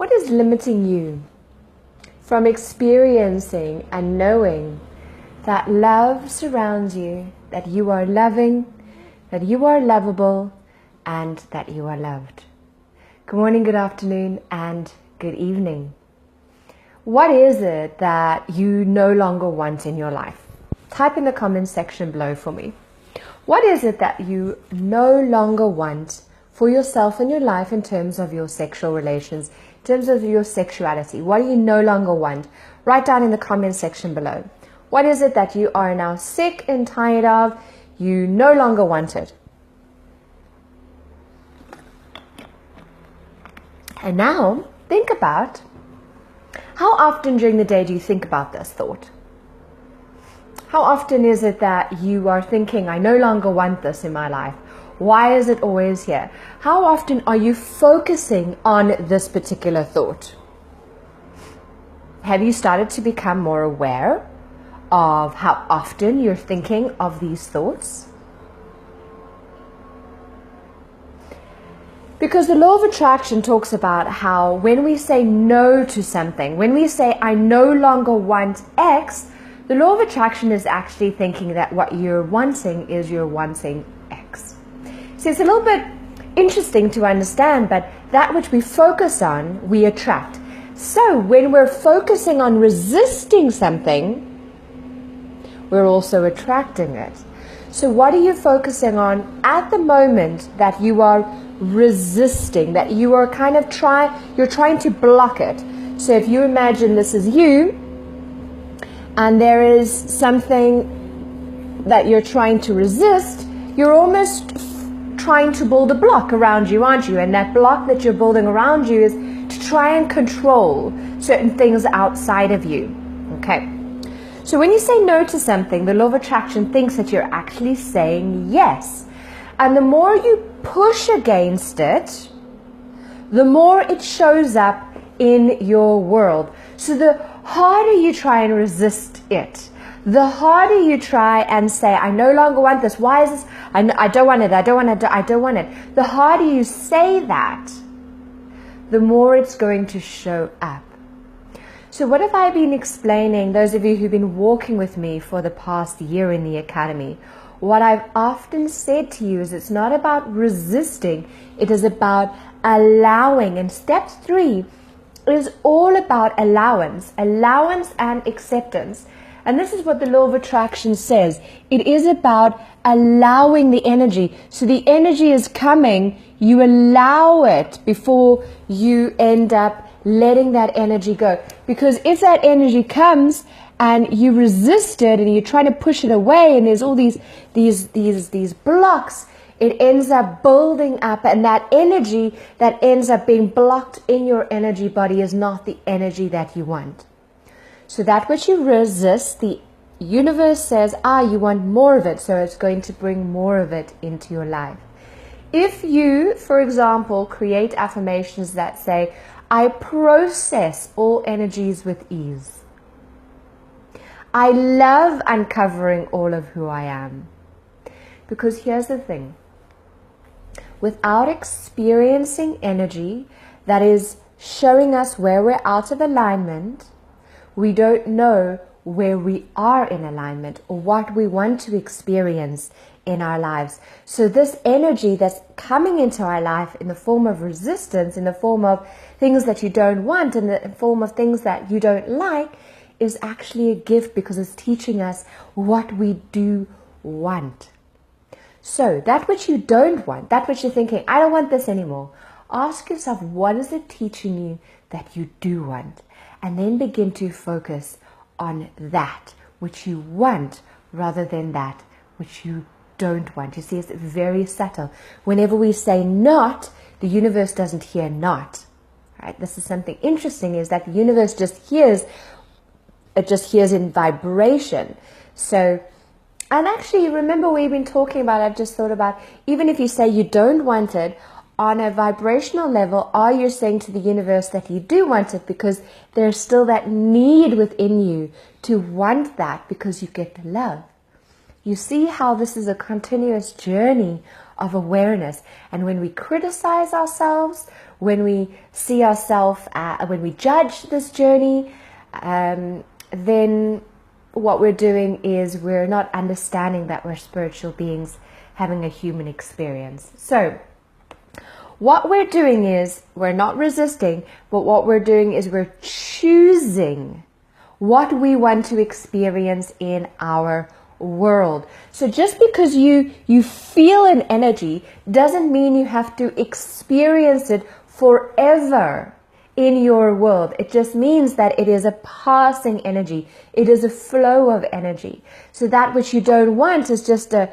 What is limiting you from experiencing and knowing that love surrounds you, that you are loving, that you are lovable, and that you are loved? Good morning, good afternoon, and good evening. What is it that you no longer want in your life? Type in the comment section below for me. What is it that you no longer want for yourself and your life in terms of your sexual relations, in terms of your sexuality? What do you no longer want? Write down in the comment section below. What is it that you are now sick and tired of? You no longer want it. And now, think about how often during the day do you think about this thought? How often is it that you are thinking, I no longer want this in my life? Why is it always here? How often are you focusing on this particular thought? Have you started to become more aware of how often you're thinking of these thoughts? Because the law of attraction talks about how when we say no to something, when we say I no longer want X, the law of attraction is actually thinking that what you're wanting is you're wanting X. So it's a little bit interesting to understand, but that which we focus on, we attract. So when we're focusing on resisting something, we're also attracting it. So what are you focusing on at the moment that you are resisting, that you are kind of you're trying to block it? So if you imagine this is you, and there is something that you're trying to resist, you're almost trying to build a block around you, aren't you? And that block that you're building around you is to try and control certain things outside of you. Okay. So when you say no to something, the law of attraction thinks that you're actually saying yes. And the more you push against it, the more it shows up in your world. So the harder you try and resist it, the harder you try and say, I no longer want this. Why is this? I don't want it. I don't want it. I don't want it. The harder you say that, the more it's going to show up. So what have I been explaining, those of you who've been walking with me for the past year in the Academy? What I've often said to you is it's not about resisting, it is about allowing. And step 3 is all about allowance and acceptance. And this is what the law of attraction says. It is about allowing the energy. So the energy is coming, you allow it before you end up letting that energy go. Because if that energy comes and you resist it and you're trying to push it away and there's all these blocks, it ends up building up, and that energy that ends up being blocked in your energy body is not the energy that you want. So that which you resist, the universe says, you want more of it, so it's going to bring more of it into your life. If you, for example, create affirmations that say, I process all energies with ease. I love uncovering all of who I am. Because here's the thing. Without experiencing energy that is showing us where we're out of alignment, we don't know where we are in alignment or what we want to experience in our lives. So this energy that's coming into our life in the form of resistance, in the form of things that you don't want, in the form of things that you don't like, is actually a gift because it's teaching us what we do want. So that which you don't want, that which you're thinking, I don't want this anymore, ask yourself, what is it teaching you that you do want? And then begin to focus on that which you want rather than that which you don't want. You see, it's very subtle. Whenever we say not, the universe doesn't hear not. Right? This is something interesting, is that the universe just hears, it just hears in vibration. So, and actually, remember we've been talking about, I've just thought about, even if you say you don't want it, on a vibrational level, are you saying to the universe that you do want it, because there's still that need within you to want that because you get the love. You see how this is a continuous journey of awareness. And when we criticize ourselves, when we see ourselves, when we judge this journey, then what we're doing is we're not understanding that we're spiritual beings having a human experience. So what we're doing is we're not resisting, but what we're doing is we're choosing what we want to experience in our world. So just because you feel an energy doesn't mean you have to experience it forever in your world. It just means that it is a passing energy. It is a flow of energy. So that which you don't want is just a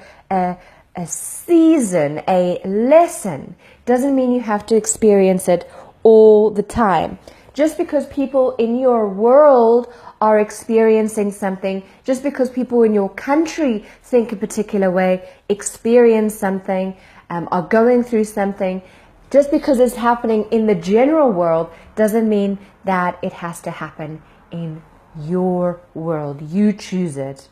season, a lesson. Doesn't mean you have to experience it all the time. Just because people in your world are experiencing something, just because people in your country think a particular way, experience something, are going through something, just because it's happening in the general world doesn't mean that it has to happen in your world. You choose it.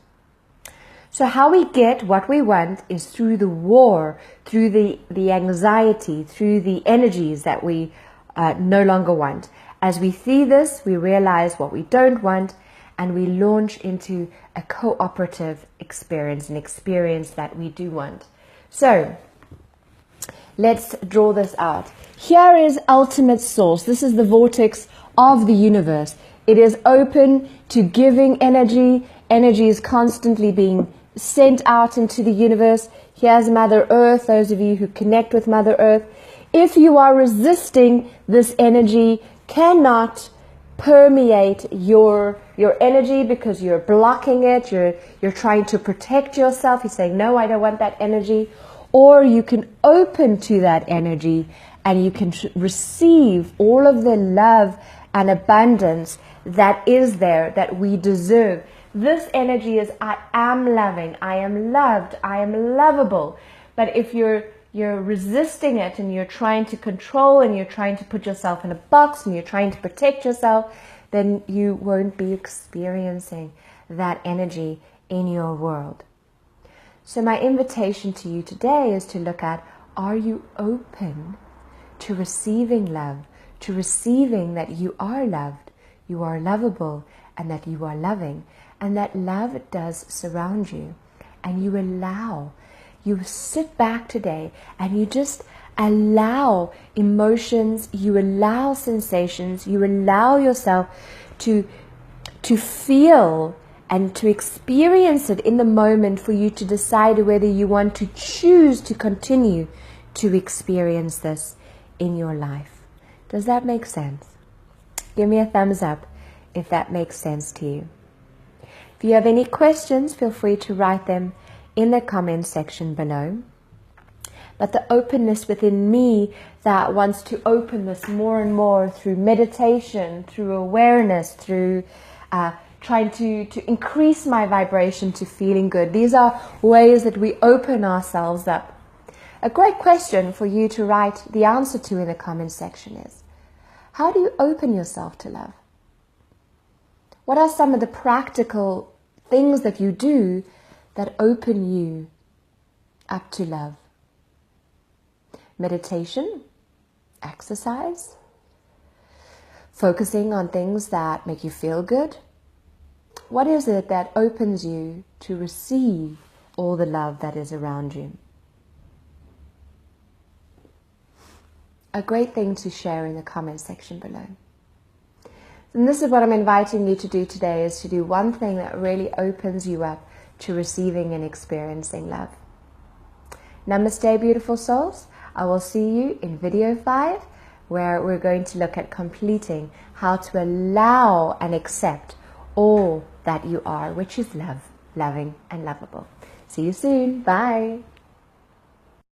So how we get what we want is through the war, through the anxiety, through the energies that we no longer want. As we see this, we realize what we don't want, and we launch into a cooperative experience, an experience that we do want. So let's draw this out. Here is ultimate source. This is the vortex of the universe. It is open to giving energy. Energy is constantly being sent out into the universe. Here's Mother Earth, those of you who connect with Mother Earth. If you are resisting this energy, cannot permeate your energy because you're blocking it, you're trying to protect yourself, you're saying, no, I don't want that energy. Or you can open to that energy and you can receive all of the love and abundance that is there, that we deserve. This energy is, I am loving, I am loved, I am lovable. But if you're resisting it and you're trying to control and you're trying to put yourself in a box and you're trying to protect yourself, then you won't be experiencing that energy in your world. So my invitation to you today is to look at, are you open to receiving love, to receiving that you are loved, you are lovable, and that you are loving, and that love does surround you, and you sit back today and you just allow emotions, you allow sensations, you allow yourself to feel and to experience it in the moment, for you to decide whether you want to choose to continue to experience this in your life. Does that make sense? Give me a thumbs up if that makes sense to you. If you have any questions, feel free to write them in the comment section below. But the openness within me that wants to open this more and more through meditation, through awareness, through trying to increase my vibration to feeling good. These are ways that we open ourselves up. A great question for you to write the answer to in the comment section is, how do you open yourself to love? What are some of the practical things that you do that open you up to love? Meditation, exercise, focusing on things that make you feel good. What is it that opens you to receive all the love that is around you? A great thing to share in the comment section below. And this is what I'm inviting you to do today, is to do one thing that really opens you up to receiving and experiencing love. Namaste, beautiful souls. I will see you in video 5, where we're going to look at completing how to allow and accept all that you are, which is love, loving and lovable. See you soon. Bye.